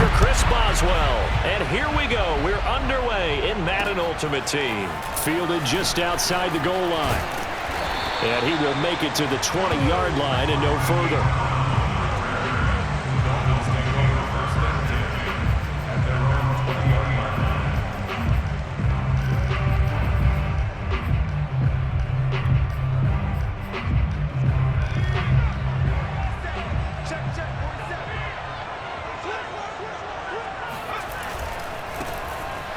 for Chris Boswell. And here we go. We're underway in Madden Ultimate Team. Fielded just outside the goal line. And he will make it to the 20-yard line and no further.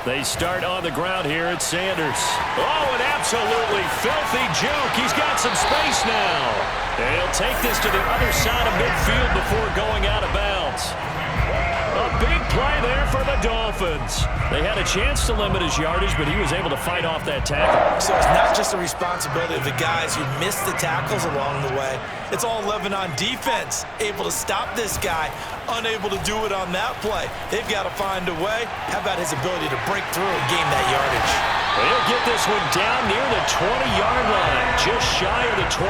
They start on the ground here at Sanders. Oh, an absolutely filthy juke. He's got some space now. And he'll take this to the other side of midfield before going out of bounds. A big play there for the Dolphins. They had a chance to limit his yardage, but he was able to fight off that tackle. So it's not just a responsibility of the guys who missed the tackles along the way. It's all 11 on defense, able to stop this guy, unable to do it on that play. They've got to find a way. How about his ability to break through and gain that yardage? They'll get this one down near the 20-yard line, just shy of the 20.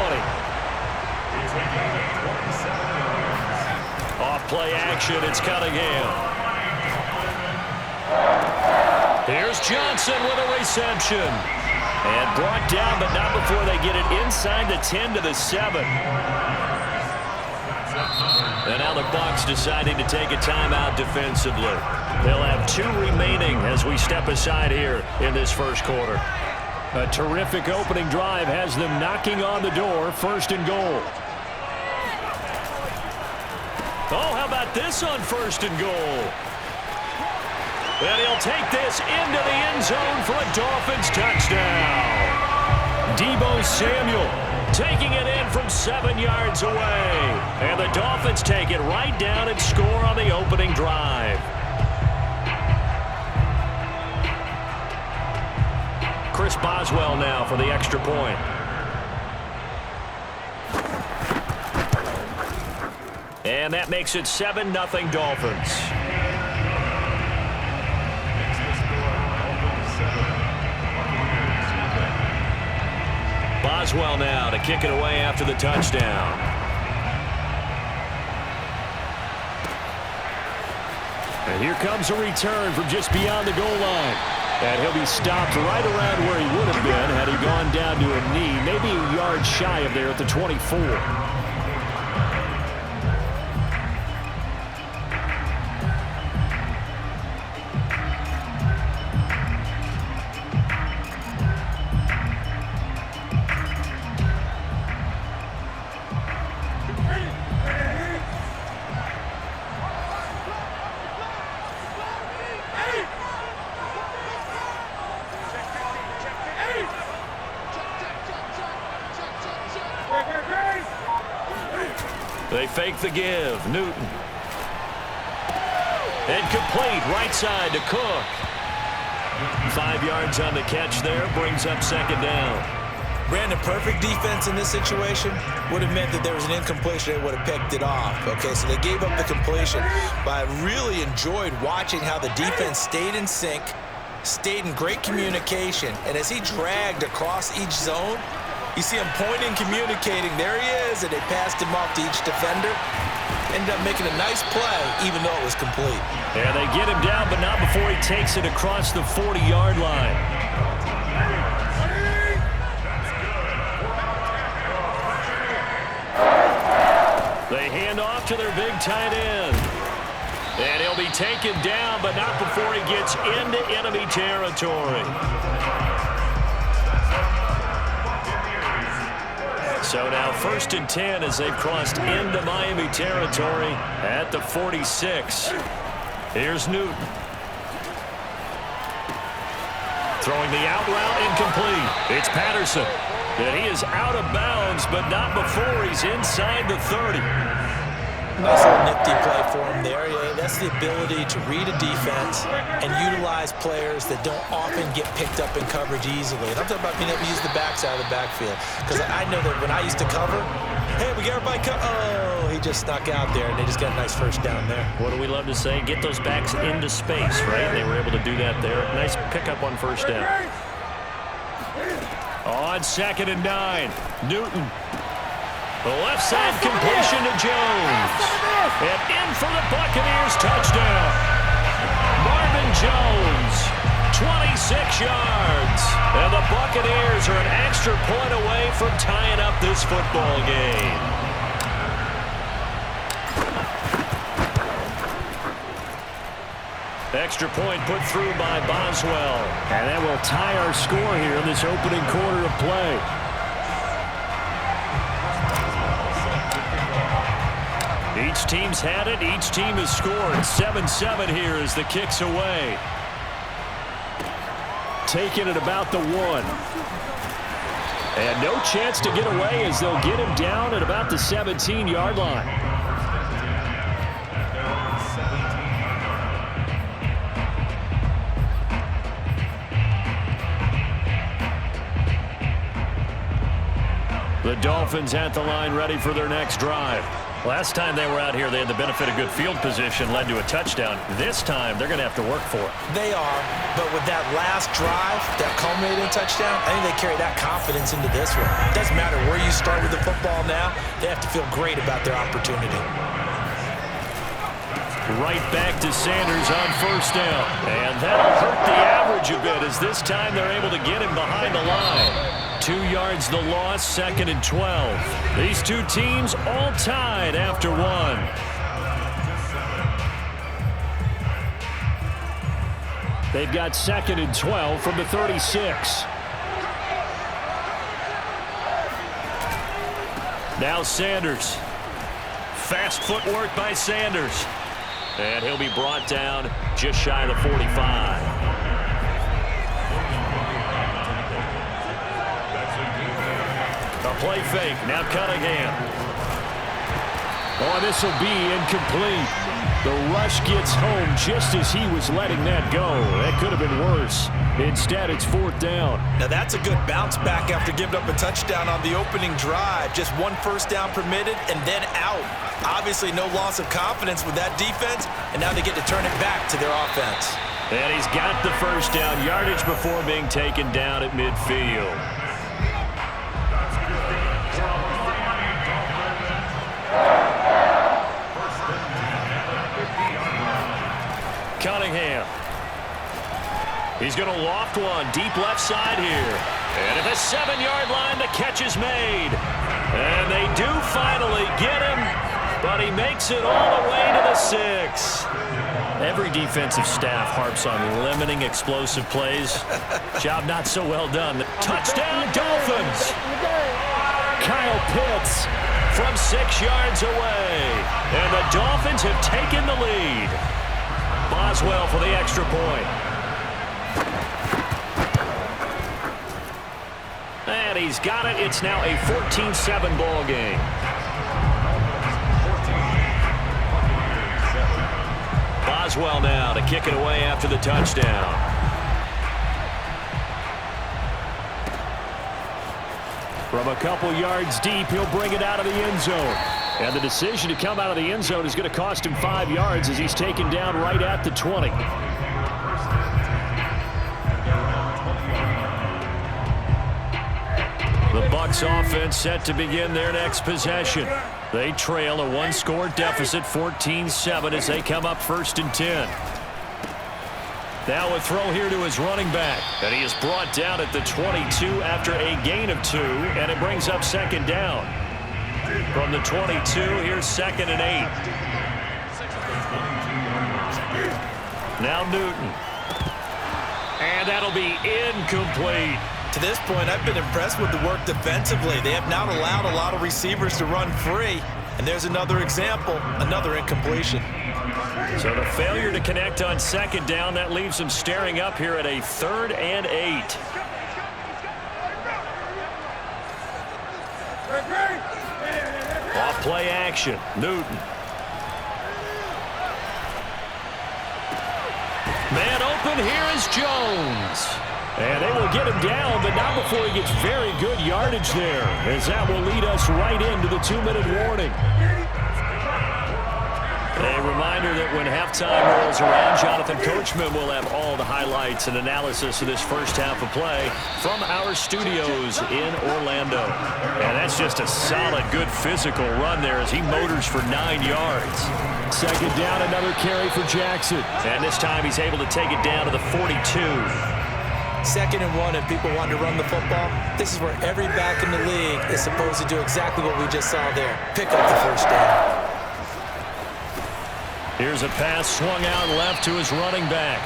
Off play action, it's Cunningham. Here's Johnson with a reception. And brought down, but not before they get it inside the 10 to the 7. And now the Bucs deciding to take a timeout defensively. They'll have 2 remaining as we step aside here in this first quarter. A terrific opening drive has them knocking on the door, 1st and goal. Oh, how about this on 1st and goal? And he'll take this into the end zone for a Dolphins touchdown. Deebo Samuel taking it in from 7 yards away. And the Dolphins take it right down and score on the opening drive. Chris Boswell now for the extra point. And that makes it 7-0 Dolphins. Boswell now to kick it away after the touchdown. And here comes a return from just beyond the goal line. And he'll be stopped right around where he would have been had he gone down to a knee, maybe a yard shy of there at the 24. They fake the give. Newton. And complete right side to Cook. 5 yards on the catch there. Brings up 2nd down. Brandon, perfect defense in this situation would have meant that there was an incompletion. They would have picked it off. Okay, so they gave up the completion. But I really enjoyed watching how the defense stayed in sync, stayed in great communication. And as he dragged across each zone, you see him pointing, communicating. There he is, and they passed him off to each defender. Ended up making a nice play, even though it was complete. Yeah, they get him down, but not before he takes it across the 40-yard line. They hand off to their big tight end. And he'll be taken down, but not before he gets into enemy territory. So now 1st and 10 as they've crossed into Miami territory at the 46. Here's Newton. Throwing the out route incomplete. It's Patterson. And he is out of bounds, but not before he's inside the 30. Nice little nifty play for him there. Yeah, that's the ability to read a defense and utilize players that don't often get picked up in coverage easily. And I'm talking about being able to use the backside of the backfield. Because I know that when I used to cover, hey, we got everybody oh, he just snuck out there, and they just got a nice 1st down there. What do we love to say? Get those backs into space, right? They were able to do that there. Nice pickup on 1st down. On 2nd and 9, Newton. The left side completion to Jones. And in for the Buccaneers touchdown. Jones, 26 yards. And the Buccaneers are an extra point away from tying up this football game. Extra point put through by Boswell. And that will tie our score here in this opening quarter of play. Each team's had it. Each team has scored. 7-7 here as the kick's away. Taking it about the 1. And no chance to get away as they'll get him down at about the 17-yard line. The Dolphins at the line ready for their next drive. Last time they were out here, they had the benefit of good field position, led to a touchdown. This time, they're going to have to work for it. They are, but with that last drive, that culminating touchdown, I think they carry that confidence into this one. It doesn't matter where you start with the football now. They have to feel great about their opportunity. Right back to Sanders on first down. And that'll hurt the average a bit as this time they're able to get him behind the line. 2 yards the loss, 2nd and 12. These two teams all tied after 1. They've got 2nd and 12 from the 36. Now Sanders. Fast footwork by Sanders. And he'll be brought down just shy of the 45. A play fake. Now Cunningham. Oh, this will be incomplete. The rush gets home just as he was letting that go. That could have been worse. Instead, it's 4th down. Now, that's a good bounce back after giving up a touchdown on the opening drive. Just 1 first down permitted and then out. Obviously, no loss of confidence with that defense, and now they get to turn it back to their offense. And he's got the first down yardage before being taken down at midfield. Cunningham. He's going to loft one deep left side here. And at the 7-yard line, the catch is made. And they do finally get him, but he makes it all the way to the 6. Every defensive staff harps on limiting explosive plays. Job not so well done. Touchdown, Dolphins! Kyle Pitts from 6 yards away. And the Dolphins have taken the lead. Boswell for the extra point. And he's got it. It's now a 14-7 ball game. Boswell now to kick it away after the touchdown. From a couple yards deep, he'll bring it out of the end zone. And the decision to come out of the end zone is going to cost him 5 yards as he's taken down right at the 20. The Bucs offense set to begin their next possession. They trail a 1-score deficit, 14-7, as they come up 1st and 10. Now a throw here to his running back. And he is brought down at the 22 after a gain of 2, and it brings up 2nd down. From the 22, here's 2nd and 8. Now Newton. And that'll be incomplete. To this point, I've been impressed with the work defensively. They have not allowed a lot of receivers to run free. And there's another example, another incompletion. So the failure to connect on 2nd down, that leaves them staring up here at a 3rd and 8. Off play action, Newton. Man open, here is Jones. And they will get him down, but not before he gets very good yardage there, as that will lead us right into the 2-minute warning. A reminder that when halftime rolls around, Jonathan Coachman will have all the highlights and analysis of this first half of play from our studios in Orlando. And that's just a solid, good physical run there as he motors for 9 yards. Second down, another carry for Jackson. And this time he's able to take it down to the 42. 2nd and 1 and people want to run the football. This is where every back in the league is supposed to do exactly what we just saw there. Pick up the first down. Here's a pass swung out left to his running back.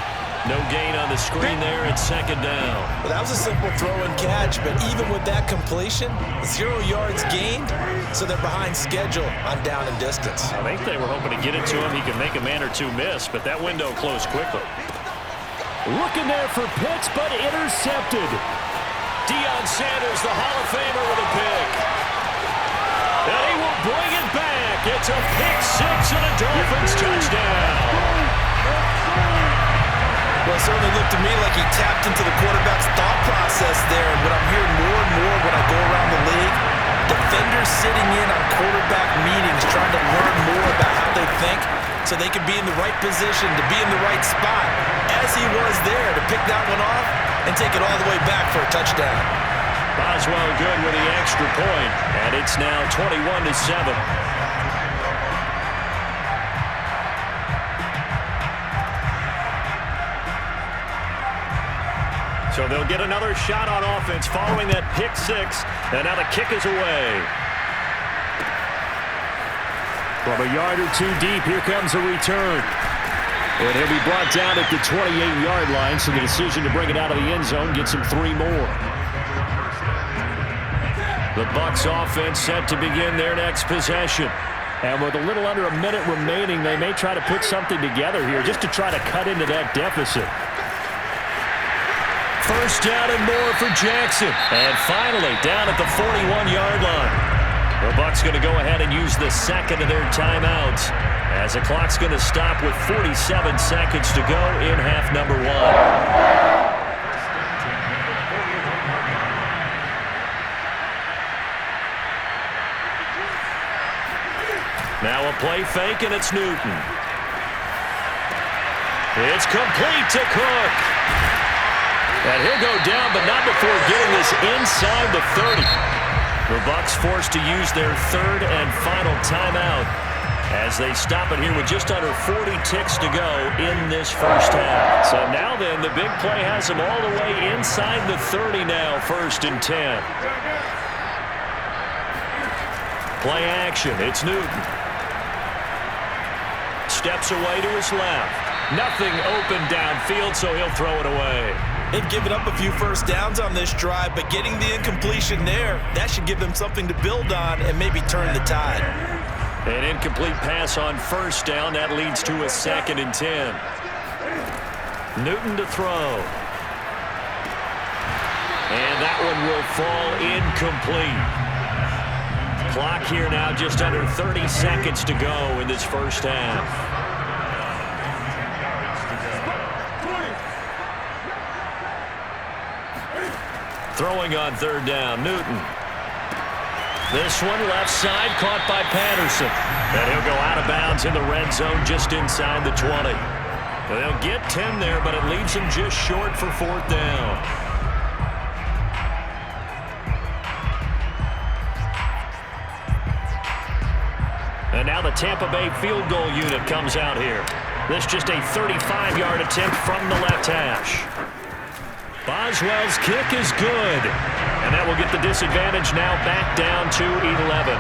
No gain on the screen there at 2nd down. Well, that was a simple throw and catch, but even with that completion, 0 yards gained, so they're behind schedule on down and distance. I think they were hoping to get it to him. He could make a man or two miss, but that window closed quickly. Looking there for Pitts, but intercepted. Deion Sanders, the Hall of Famer, with a pick. And he will bring it back. It's a pick six and a Dolphins touchdown. Well, it certainly looked to me like he tapped into the quarterback's thought process there. And what I'm hearing more and more when I go around the league, defenders sitting in on quarterback meetings trying to learn more about how they think so they can be in the right position to be in the right spot, as he was there to pick that one off and take it all the way back for a touchdown. Boswell good with the extra point, and it's now 21-7. So they'll get another shot on offense following that pick six, and now the kick is away. From a yard or two deep, here comes a return. And he'll be brought down at the 28-yard line, so the decision to bring it out of the end zone gets him 3 more. The Bucs offense set to begin their next possession. And with a little under a minute remaining, they may try to put something together here just to try to cut into that deficit. First down and more for Jackson. And finally, down at the 41-yard line. The Bucs going to go ahead and use the second of their timeouts, as the clock's going to stop with 47 seconds to go in half number 1. Now a play fake, and it's Newton. It's complete to Cook. And he'll go down, but not before getting this inside the 30. The Bucs forced to use their third and final timeout as they stop it here with just under 40 ticks to go in this first half. So now then, the big play has them all the way inside the 30 now, 1st and 10. Play action, it's Newton. Steps away to his left. Nothing open downfield, so he'll throw it away. They've given up a few first downs on this drive, but getting the incompletion there, that should give them something to build on and maybe turn the tide. An incomplete pass on first down. That leads to a 2nd and 10. Newton to throw. And that one will fall incomplete. Clock here now just under 30 seconds to go in this first half. Throwing on 3rd down, Newton. This one left side caught by Patterson. And he'll go out of bounds in the red zone just inside the 20. They'll get 10 there, but it leaves them just short for 4th down. And now the Tampa Bay field goal unit comes out here. This just a 35-yard attempt from the left hash. Boswell's kick is good. And that will get the disadvantage now back down to 11.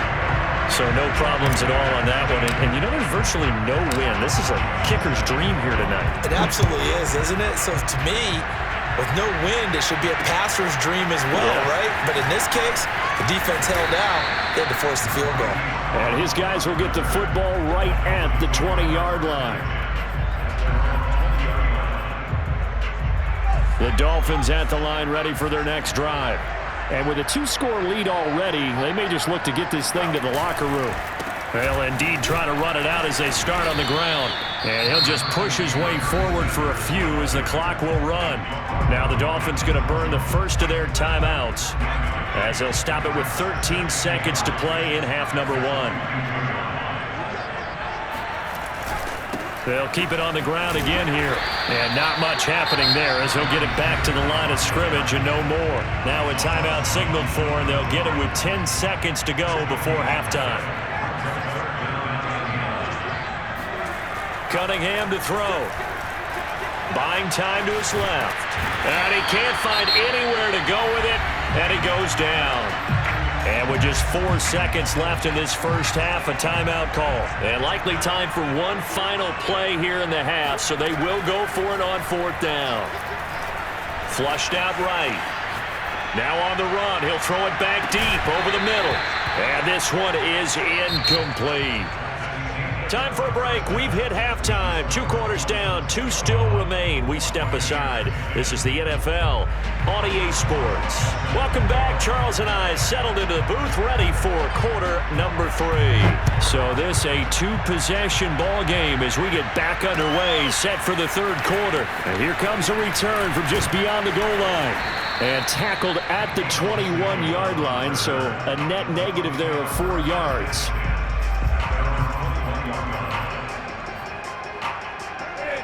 So no problems at all on that one. And you know, there's virtually no win. This is a kicker's dream here tonight. It absolutely is, isn't it? So to me, with no wind, it should be a passer's dream as well, right? But in this case, the defense held out. They had to force the field goal. And his guys will get the football right at the 20-yard line. The Dolphins at the line ready for their next drive. And with a 2-score lead already, they may just look to get this thing to the locker room. They'll indeed try to run it out as they start on the ground. And he'll just push his way forward for a few as the clock will run. Now the Dolphins going to burn the first of their timeouts as they'll stop it with 13 seconds to play in half number 1. They'll keep it on the ground again here. And not much happening there as he'll get it back to the line of scrimmage and no more. Now a timeout signaled for, and they'll get it with 10 seconds to go before halftime. Cunningham to throw. Buying time to his left. And he can't find anywhere to go with it, and he goes down. And with just 4 seconds left in this first half, a timeout call. And likely time for one final play here in the half, so they will go for it on 4th down. Flushed out right. Now on the run, he'll throw it back deep over the middle. And this one is incomplete. Time for a break. We've hit halftime. 2 quarters down. 2 still remain. We step aside. This is the NFL on EA Sports. Welcome back. Charles and I settled into the booth, ready for quarter number 3. So this a 2-possession ball game as we get back underway, set for the 3rd quarter. And here comes a return from just beyond the goal line. And tackled at the 21-yard line, so a net negative there of 4 yards.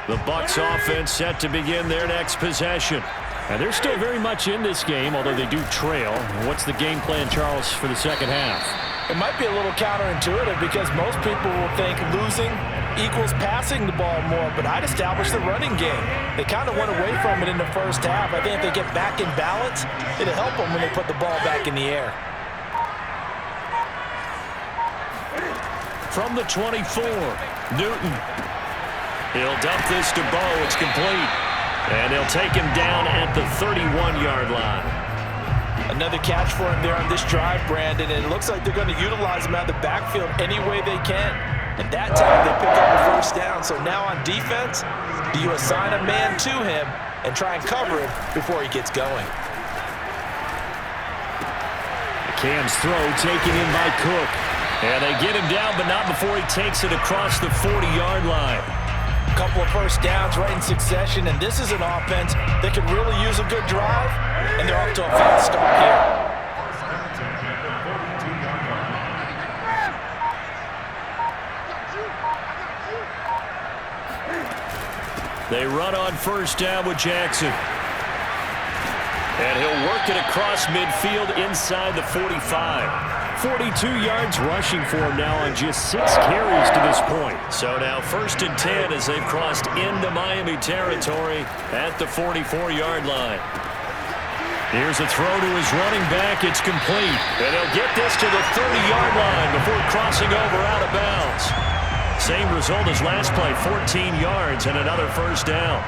The Bucs offense set to begin their next possession. And they're still very much in this game, although they do trail. What's the game plan, Charles, for the second half? It might be a little counterintuitive because most people will think losing equals passing the ball more, but I'd establish the running game. They kind of went away from it in the first half. I think if they get back in balance, it'll help them when they put the ball back in the air. From the 24, Newton. He'll dump this to Bo. It's complete. And he'll take him down at the 31-yard line. Another catch for him there on this drive, Brandon, and it looks like they're going to utilize him out of the backfield any way they can. And that time they pick up the first down. So now on defense, do you assign a man to him and try and cover him before he gets going? Cam's throw taken in by Cook. And they get him down, but not before he takes it across the 40-yard line. Couple of first downs right in succession, and this is an offense that could really use a good drive, and they're off to a fast start here. They run on first down with Jackson. And he'll work it across midfield inside the 45. 42 yards rushing for him now on just 6 carries to this point. So now 1st and 10 as they've crossed into Miami territory at the 44-yard line. Here's a throw to his running back. It's complete. And he'll get this to the 30-yard line before crossing over out of bounds. Same result as last play, 14 yards and another first down.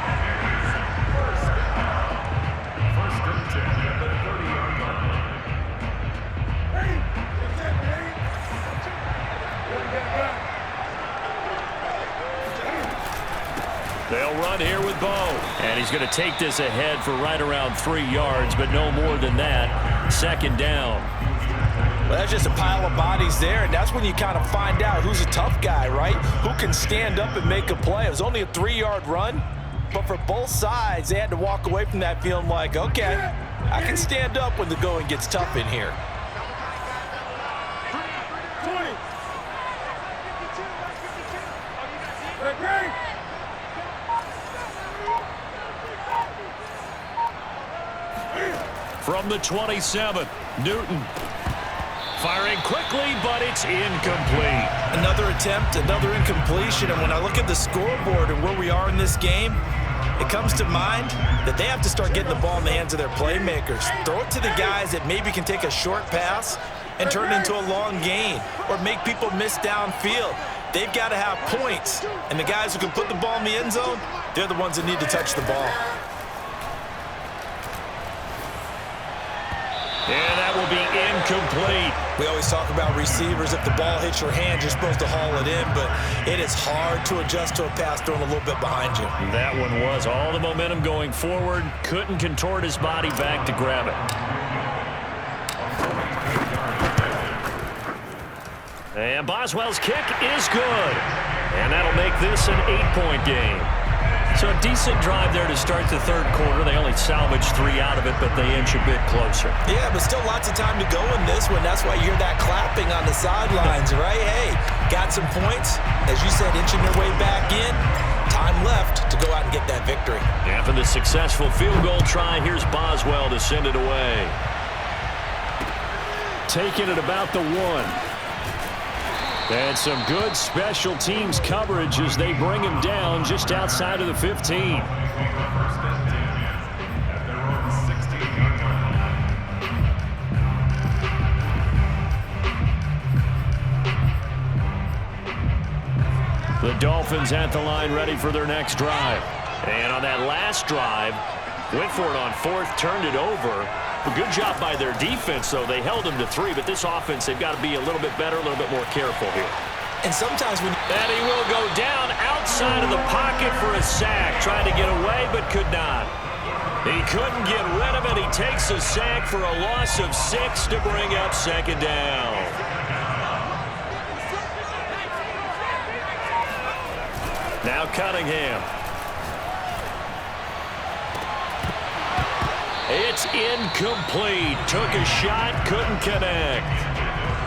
They'll run here with Bo. And he's going to take this ahead for right around 3 yards, but no more than that. 2nd down. Well, that's just a pile of bodies there, and that's when you kind of find out who's a tough guy, right? Who can stand up and make a play. It was only a 3-yard run, but for both sides, they had to walk away from that feeling like, okay, I can stand up when the going gets tough in here. From the 27, Newton. Firing quickly, but it's incomplete. Another attempt, another incompletion, and when I look at the scoreboard and where we are in this game, it comes to mind that they have to start getting the ball in the hands of their playmakers. Throw it to the guys that maybe can take a short pass and turn it into a long gain or make people miss downfield. They've got to have points, and the guys who can put the ball in the end zone, they're the ones that need to touch the ball. And that will be incomplete. We always talk about receivers. If the ball hits your hand, you're supposed to haul it in, but it is hard to adjust to a pass thrown a little bit behind you. That one was all the momentum going forward. Couldn't contort his body back to grab it. And Boswell's kick is good. And that'll make this an 8-point game. So a decent drive there to start the 3rd quarter. They only salvaged 3 out of it, but they inch a bit closer. Yeah, but still lots of time to go in this one. That's why you hear that clapping on the sidelines, right? Hey, got some points. As you said, inching their way back in. time left to go out and get that victory. After the successful field goal try, here's Boswell to send it away. Taking it about the 1. And some good special teams coverage as they bring him down just outside of the 15. The Dolphins at the line ready for their next drive. And on that last drive, went for it on 4th, turned it over. A good job by their defense, though. They held them to 3, but this offense, they've got to be a little bit better, a little bit more careful here. And sometimes when... And he will go down outside of the pocket for a sack. Tried to get away, but could not. He couldn't get rid of it. He takes a sack for a loss of 6 to bring up 2nd down. Now Cunningham. It's incomplete. Took a shot, couldn't connect.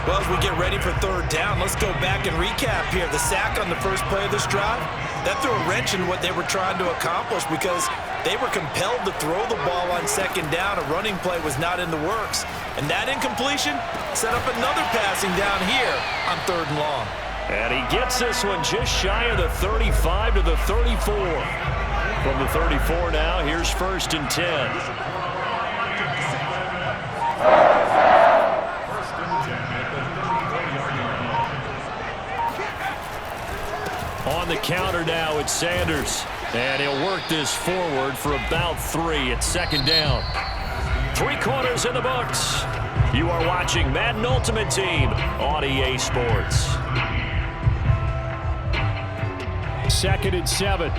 Well, as we get ready for 3rd down, let's go back and recap here. The sack on the first play of this drive, that threw a wrench in what they were trying to accomplish because they were compelled to throw the ball on 2nd down. A running play was not in the works. And that incompletion set up another passing down here on 3rd and long. And he gets this one just shy of the 35 to the 34. From the 34 now, here's 1st and 10. On the counter now, it's Sanders. And he'll work this forward for about 3 at 2nd down. 3 quarters in the books. You are watching Madden Ultimate Team on EA Sports. 2nd and 7.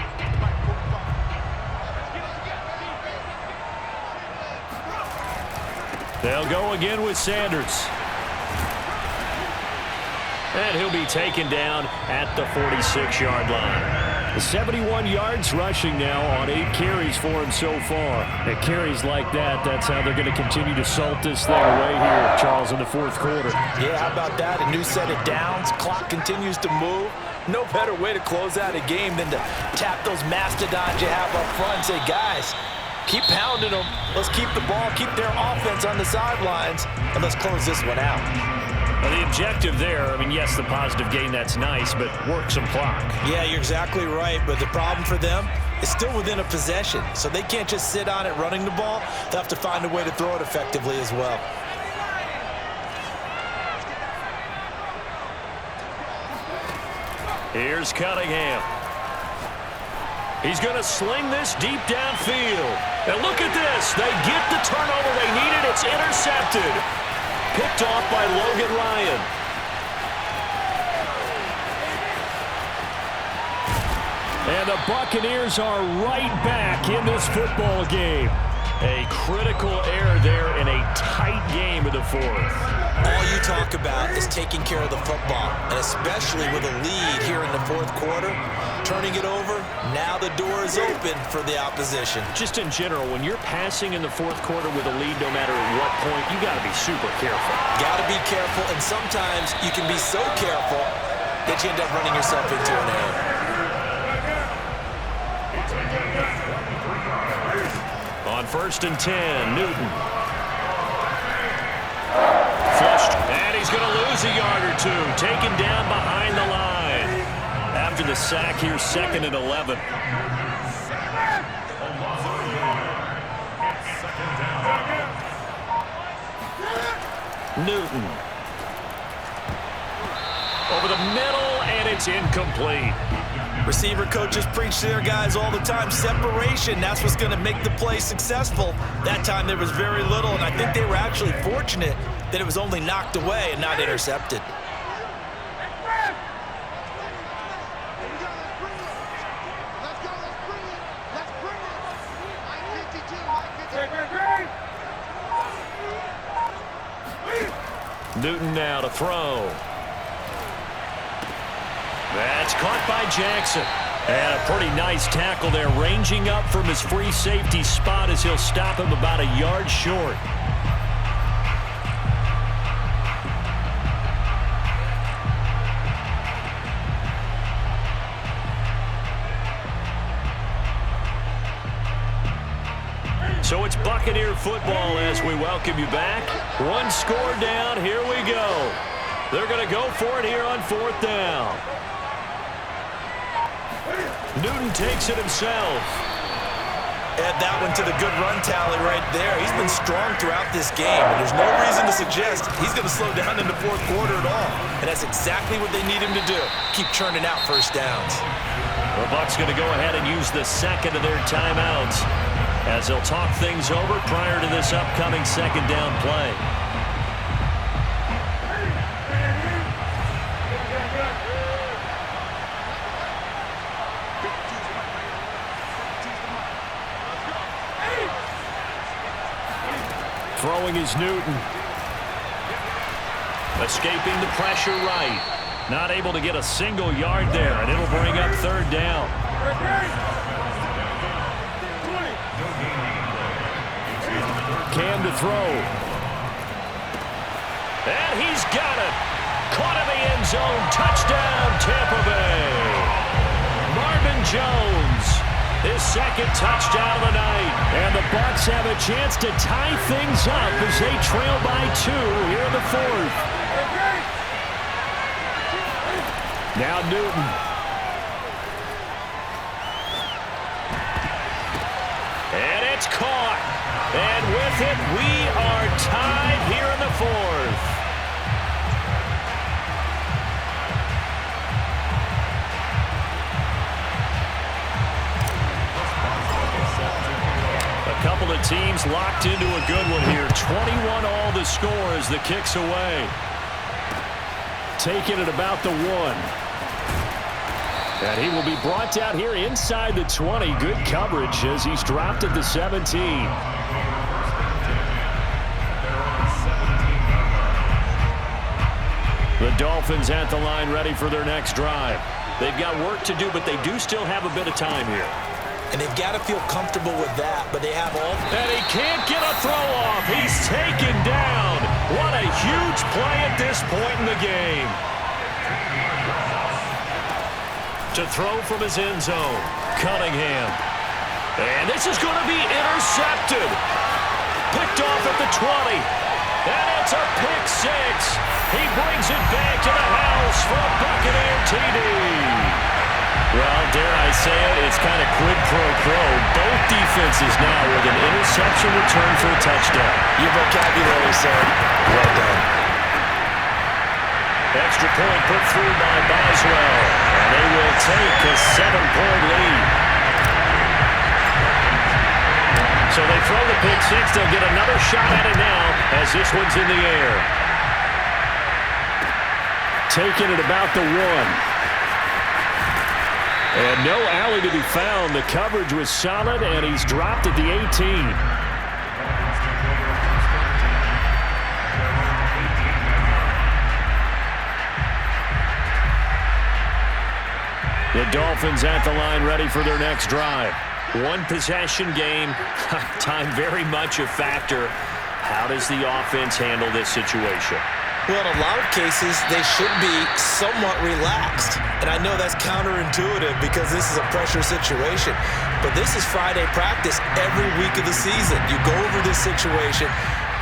They'll go again with Sanders. And he'll be taken down at the 46-yard line. 71 yards rushing now on 8 carries for him so far. And carries like that, that's how they're going to continue to salt this thing away here, Charles, in the 4th quarter. Yeah, how about that? A new set of downs. Clock continues to move. No better way to close out a game than to tap those mastodons you have up front and say, guys, keep pounding them. Let's keep the ball, keep their offense on the sidelines, and let's close this one out. Well, the objective there, I mean, yes, the positive gain, that's nice, but work some clock. Yeah, you're exactly right, but the problem for them is still within a possession, so they can't just sit on it running the ball. They'll have to find a way to throw it effectively as well. Here's Cunningham. He's going to sling this deep downfield. And look at this. They get the turnover they needed. It's intercepted. Picked off by Logan Ryan. And the Buccaneers are right back in this football game. A critical error there in a tight game of the 4th. All you talk about is taking care of the football, and especially with a lead here in the 4th quarter, turning it over, now the door is open for the opposition. Just in general, when you're passing in the 4th quarter with a lead, no matter at what point, you got to be super careful. Got to be careful, and sometimes you can be so careful that you end up running yourself into an error. On 1st and 10, Newton. Flushed, and he's going to lose a yard or 2. Taken down behind the line. After the sack, here's 2nd and 11. Newton. Over the middle, and it's incomplete. Receiver coaches preach to their guys all the time. Separation, that's what's going to make the play successful. That time there was very little, and I think they were actually fortunate that it was only knocked away and not intercepted. Newton now to throw. That's caught by Jackson. And a pretty nice tackle there, ranging up from his free safety spot as he'll stop him about a yard short. So it's Buccaneer football as we welcome you back. One score down. Here we go. They're going to go for it here on 4th down. Newton takes it himself. Add that one to the good run tally right there. He's been strong throughout this game, and there's no reason to suggest he's going to slow down in the 4th quarter at all. And that's exactly what they need him to do. Keep churning out first downs. The Bucs going to go ahead and use the second of their timeouts as they'll talk things over prior to this upcoming 2nd down play. Throwing is Newton. Escaping the pressure right. Not able to get a single yard there, and it'll bring up 3rd down. Cam to throw. And he's got it. Caught in the end zone. Touchdown, Tampa Bay. Marvin Jones. His 2nd touchdown of the night. And the Bucs have a chance to tie things up as they trail by 2 here in the 4th. Now Newton. And it's caught. And with it, we are tied here in the 4th. A couple of teams locked into a good one here. 21 all the score as the kick's away. Taking it about the 1. And he will be brought down here inside the 20. Good coverage as he's dropped at the 17. The Dolphins at the line ready for their next drive. They've got work to do, but they do still have a bit of time here. And they've got to feel comfortable with that, but they have all... And he can't get a throw off. He's taken down. What a huge play at this point in the game. To throw from his end zone, Cunningham. And this is going to be intercepted. Picked off at the 20. And it's a pick 6. He brings it back to the house for a Buccaneer TD. Well, dare I say it, it's kind of quid pro quo. Both defenses now with an interception return for a touchdown. Your vocabulary, sir. Well done. Extra point put through by Boswell. And they will take a 7-point lead. So they throw the pick 6. They'll get another shot at it now as this one's in the air. Taking it about the 1. And no alley to be found. The coverage was solid, and he's dropped at the 18. The Dolphins at the line ready for their next drive. One possession game. Time very much a factor. How does the offense handle this situation? Well, in a lot of cases, they should be somewhat relaxed. And I know that's counterintuitive because this is a pressure situation. But this is Friday practice every week of the season. You go over this situation,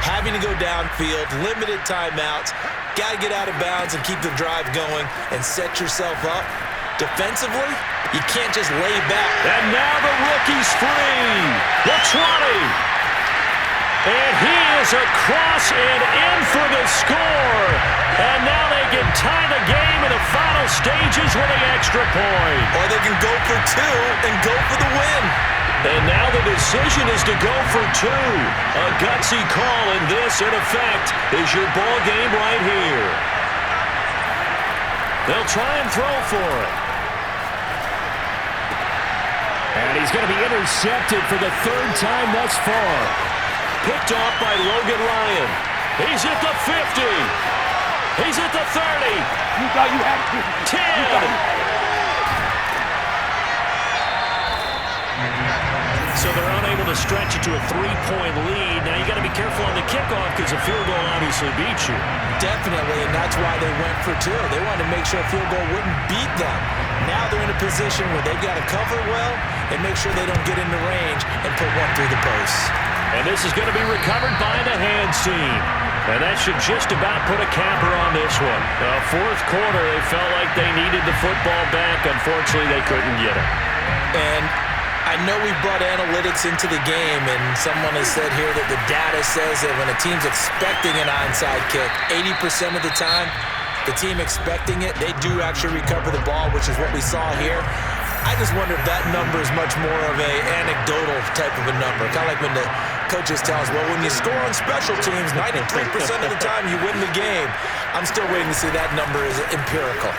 having to go downfield, limited timeouts, got to get out of bounds and keep the drive going and set yourself up. Defensively, you can't just lay back. And now the rookie's free. The 20. And he is across and in for the score. And now they can tie the game in the final stages with an extra point. Or they can go for 2 and go for the win. And now the decision is to go for 2. A gutsy call, and this, in effect, is your ball game right here. They'll try and throw for it. And he's going to be intercepted for the 3rd time thus far. Picked off by Logan Ryan. He's at the 50. He's at the 30. You thought you had it. 10. so they're unable to stretch it to a 3-point lead. Now you got to be careful on the kickoff because a field goal obviously beats you. Definitely, and that's why they went for two. They wanted to make sure a field goal wouldn't beat them. Now they're in a position where they've got to cover well and make sure they don't get into range and put one through the post. And this is going to be recovered by the hands team. And that should just about put a capper on this one. Fourth quarter, they felt like they needed the football back. Unfortunately, they couldn't get it. And I know we brought analytics into the game, and someone has said here that the data says that when a team's expecting an onside kick, 80% of the time, the team expecting it, they do actually recover the ball, which is what we saw here. I just wonder if that number is much more of a anecdotal type of a number. Kind of like when the coaches tell us, well, when you score on special teams, 93% of the time you win the game. I'm still waiting to see that number is empirical.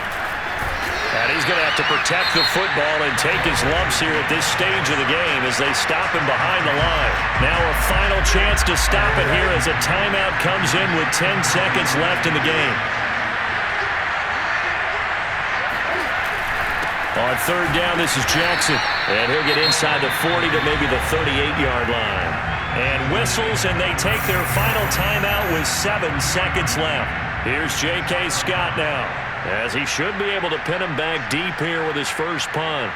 And he's going to have to protect the football and take his lumps here at this stage of the game as they stop him behind the line. Now a final chance to stop it here as a timeout comes in with 10 seconds left in the game. On third down, this is Jackson. And he'll get inside the 40 to maybe the 38-yard line. And whistles, and they take their final timeout with 7 seconds left. Here's J.K. Scott now, as he should be able to pin him back deep here with his first punt.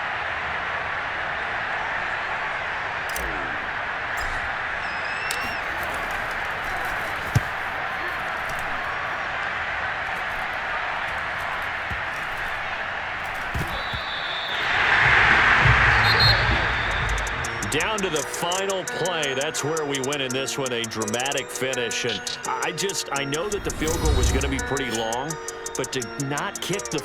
Down to the final play. That's where we win in this one, a dramatic finish. And I know that the field goal was going to be pretty long, but to not kick the field